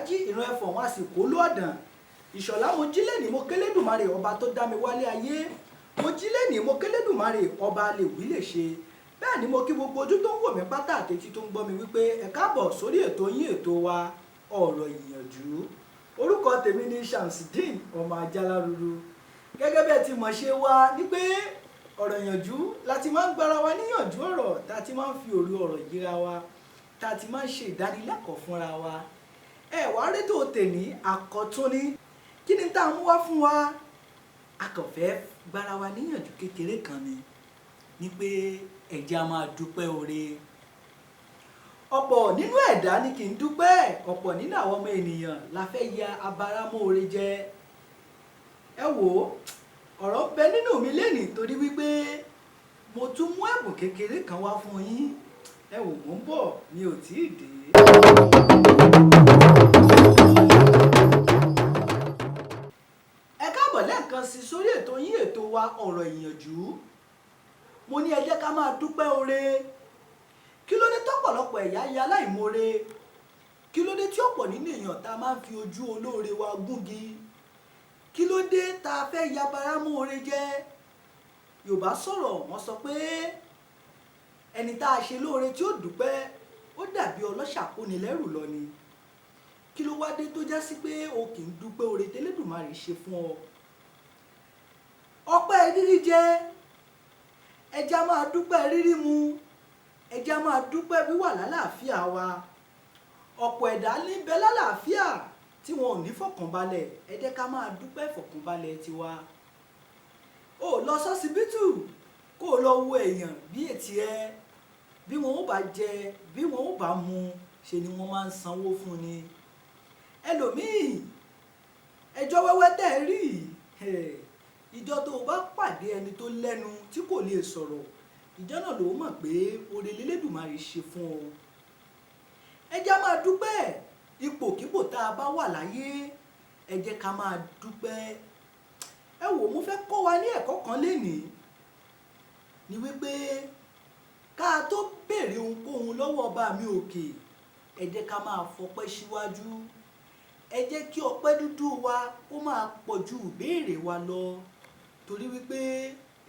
jí ìran ẹ̀fọ̀n wọn àsìkò lọ́ọ̀dàn ìṣọ̀lá mo jí lẹ́nìí mo kélédùmarè ọba tó dá mi wálé ayé mo jí lẹ́nìí mo kélédùmarè ọba lè wí lè ṣe bẹ́ẹ̀ ni mo kí gbogbo ojú tó ń wò mí pátá àtẹ̀tí tó ń gbọ́ mi wípé ẹ káàbọ̀ sórí ètò yín ètò wa ọ̀rọ̀ ìyànjú orúkọ tèmi ni Shamsideen ọmọ Ajálárúrú gẹ́gẹ́ bẹ́ẹ̀ tí mo ṣe wá ní pé ọ̀rọ̀ ìyànjú láti máa ń gbára wa níyànjú ọ̀rọ̀ tá a ti máa ń fi òru ọ̀rọ̀ yíra wa tá a ti máa ń ṣe ìdánilẹ́kọ̀ọ́ fúnra wa ẹ wá rétò tèmi àkọ́tún ní kí ni tá a mú wá fún wa a kàn fẹ́ gbára wa níyànjú kékeré kan ni pé ẹ jẹ́ a máa dúpẹ́ oore ọ̀pọ̀ nínú ẹ̀dá ni kì í dúpẹ́ ọ̀pọ̀ nínú àwọn ọmọ ènìyàn la fẹ́ ya abáramóore jẹ ẹ wò ó ọ̀rọ̀ bẹ nínú mi lénìí torí wípé mo tún mú ẹ̀bùn kékeré kan wá fún yín ẹ wò mò ń bọ̀ mi ò tí ì dé. ẹ káàbọ̀ lẹ́ẹ̀kan sí sórí ètò yín ètò wa ọ̀rọ̀ ìyànjú mo ní ẹ jẹ́ ká máa dúpẹ́ oore kí ló dé tọ́pọ̀lọpọ̀ ẹ̀yà ya aláìmoore kí ló dé tí ọ̀pọ̀ nínú èèyàn tá a máa ń fi ojú olóore wa gúngi kí ló dé tá a fẹ́ ya baramóore jẹ́ Yorùbá sọ̀rọ̀ wọ́n sọ pé ẹni tá a ṣe lóore tí ó dúpẹ́ ó dàbí ọlọ́ṣà kóni lẹ́rù lọ ni kí ló wá dé tó já sí pé o kì í dúpẹ́ oore tẹ́lẹ̀dùmarè ṣe fún ọ ọpẹ́ rírí jẹ ẹja máa dúpẹ́ rírí mu ẹja máa dúpẹ́ wíwà lálàáfíà wa ọ̀pọ̀ ẹ̀dá níbẹ̀ lálàáfíà tí wọn ò ní fọkànbalẹ̀ ẹ jẹ́ ká máa dúpẹ́ fọkànbalẹ̀ tiwa ó lọ sọ́sibítù kó o lọ wo èèyàn bí ètì ẹ bí wọn ò bá jẹ bí wọn ò bá mu ṣe ni wọ́n máa ń sanwó fún ni ẹlòmíì ẹjọ́ wẹ́wẹ́ tẹ́ ẹ rí ìjọ tó o bá pàdé ẹni tó lẹ́nu tí kò lè sọ̀rọ̀ ìjọ náà ló mọ̀ pé oore l'Elédùmarè ṣe fún ọ ẹ jẹ́ máa dúpẹ́ ipòkípò tá a bá wà láyé ẹ jẹ́ ká máa dúpẹ́ ẹ wò mo fẹ́ kọ́ wa ní ẹ̀kọ́ kan lénìí ni wípé ká tó béèrè ohunkóhun lọ́wọ́ ọba mi òkè ẹ jẹ́ ká máa fọpẹ́ síwájú ẹ jẹ́ kí ọpẹ́ dúdú wa kó máa pọ̀ ju ìbéèrè wa lọ torí wípé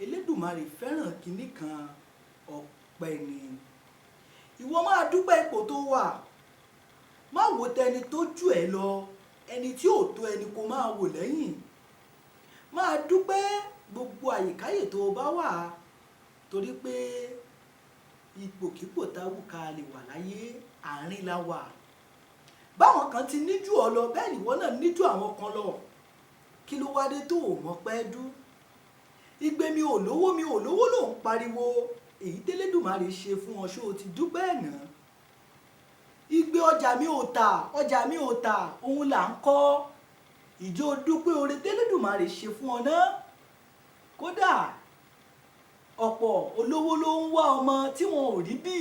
Elédùmarè fẹ́ràn kinní kan ọpẹ́ ni ìwọ máa dúpẹ́ ipò tó wà má wò tẹni tó jù ẹ lọ ẹni tí ò tó ẹni kó máa wò lẹ́yìn máa dúpẹ́ gbogbo àyíkáyè tó bá wà torí pé ipòkípò táwù ká lè wà láyé àárín la wà báwọn kan ti níjú ọ lọ bẹ́ẹ̀ nìwọ náà níjú àwọn kan lọ kí ló wá dé tó o mọ̀ pẹ́ dú igbe mi ò lówó ló ń pariwo èyí tẹ́lẹ̀dùmarè ṣe fún ọ ṣó o ti dúpẹ́ náà igbe ọjà mi ò tà òun là ń kọ́ ìjọ dúpẹ́ oore tẹ́lẹ̀dùmarè ṣe fún ọ náà kódà ọ̀pọ̀ olówó ló ń wá ọmọ tí wọn ò rí bí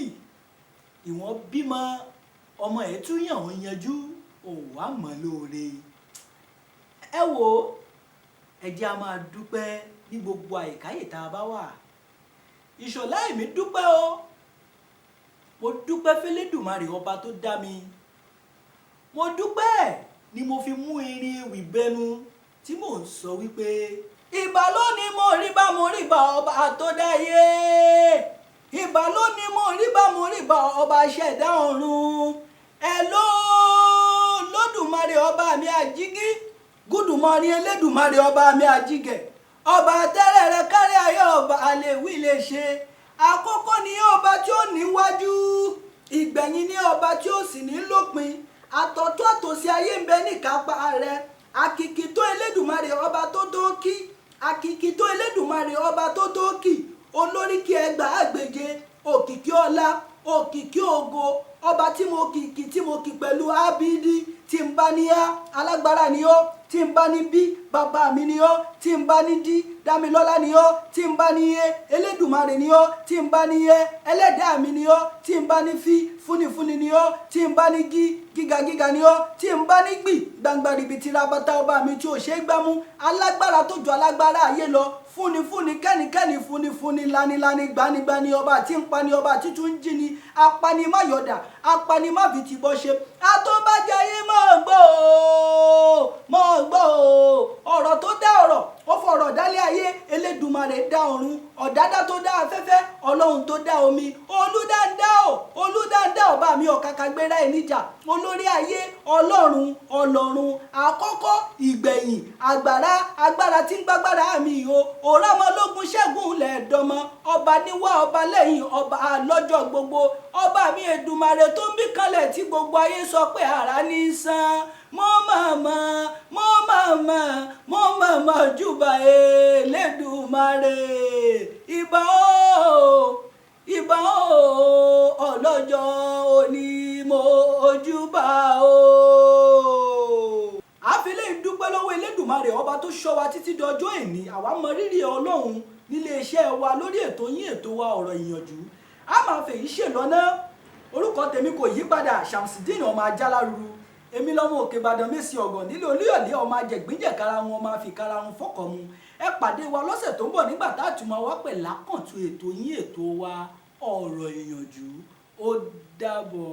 ìwọ̀n bímọ ọmọ ẹ̀ tún yàn ń yanjú òun wá mọ̀ lóore ẹ wò ẹ jẹ́ a máa dúpẹ́ ní gbogbo àyíkáyè tá a bá wà ìṣọ̀lá èmi dúpẹ́ o mo dúpẹ́ f'Elédùmarè ọba tó dá mi mo dúpẹ́ ni mo fi mú irin ewì bẹnu tí mò ń sọ wípé ìbà lónìí mo rí bá ọba tó dáyé ìbà lónìí mo rí bá ọba ṣẹ̀dá ọ̀run ẹ ló lódùmarè ọba mi àjígí gúdùmọ̀rin Elédùmarè ọba mi àjígẹ̀ ọba tẹ́rẹ̀rẹ̀ kárí ayé ọba àlèwí lè ṣe àkọ́kọ́ ni ọba tí ó níwájú ìgbẹ̀yìn ni ọba tí ó sì ní lópin àtọ̀tún àtòsí ayé ń bẹ níkápá rẹ àkìkì tó Elédùmarè ọba tó tó kí àkìkì tó Elédùmarè ọba tó tó kí olóríkì ẹgbàágbèje òkìkí ọlá òkìkí ògo ọba tí mo kì pẹ̀lú ábídí tí ń bá ní á alágbára ni ó tí ń bá ní bí bàbá mi ni ó tí ń bá ní dí dámilọ́lá ni ó tí ń bá ní yé Elédùmarè ni ó tí ń bá ní yé ẹlẹ́dàá mi ni ó tí ń bá ní fúnifúni ni ó tí ń bá ní gíga ni ó tí ń bá ní gbì gbangba ribiti rabata ọba mi tí ò ṣe é gbámú alágbára tó ju alágbára ayé lọ fúnifúni kẹ́nikẹ́ni fún fúnifúni lánilání gbanigbani ọba tí ń pani ọba títún ń jí ni apanimáyọ̀dà apanimáfitìbọ̀ ṣe àtọ́bàjáyé mọ̀ gbọ́ ọ̀rọ̀ tó dá ọ̀rọ̀ ó fọ̀rọ̀ dálé ayé Elédùmarè dá ọ̀run ọ̀dádá tó dá afẹ́fẹ́ ọlọ́run tó dá omi olúdáńdá ọba mi ọ̀kàkà gbéra ẹ̀ níjà olórí ayé ọlọ́run àkọ́kọ́ ìgbẹ̀yìn agbára tí ń gbágbára mi o òràmọlógún ṣẹ́gun lẹ́ẹ̀dọ́mọ ọba níwá ọba lẹ́yìn ọba lọ́jọ́ gbogbo ọba mi Èdùmàrè tó ń bí kanlẹ̀ tí gbogbo ayé sọ pé ara ní í san mo mọ̀mọ́ júbà Elédùmarè ìbà o ọlọ́jọ́ òní mo júbà o. àfilẹ̀ ìdúpẹ́ lọ́wọ́ Elédùmarè ọba tó ṣọ́ wa títí di ọjọ́ èní àwa mọ rírì Ọlọ́run nílé iṣẹ́ wa lórí ètò yín ètò wa ọ̀rọ̀ ìyànjú a máa fèyí ṣèlọ́nà orúkọ tèmi kò yí padà Shamsideen ọmọ Ajáláruru èmi lọ́mọ Òkè Ìbàdàn Mèsì Ọ̀gàn nílé Olúyọ̀lé ọmọ ajẹ̀gbínjẹ̀kára wọn ọmọ àfikàrà wọn fọ́kọ̀ mu ẹ pàdé wa lọ́sẹ̀ tó ń bọ̀ nígbà tá a tún máa wá pẹ̀ lákàntún ètò yín ètò wa ọ̀rọ̀ ìyànjú ó dàbọ̀.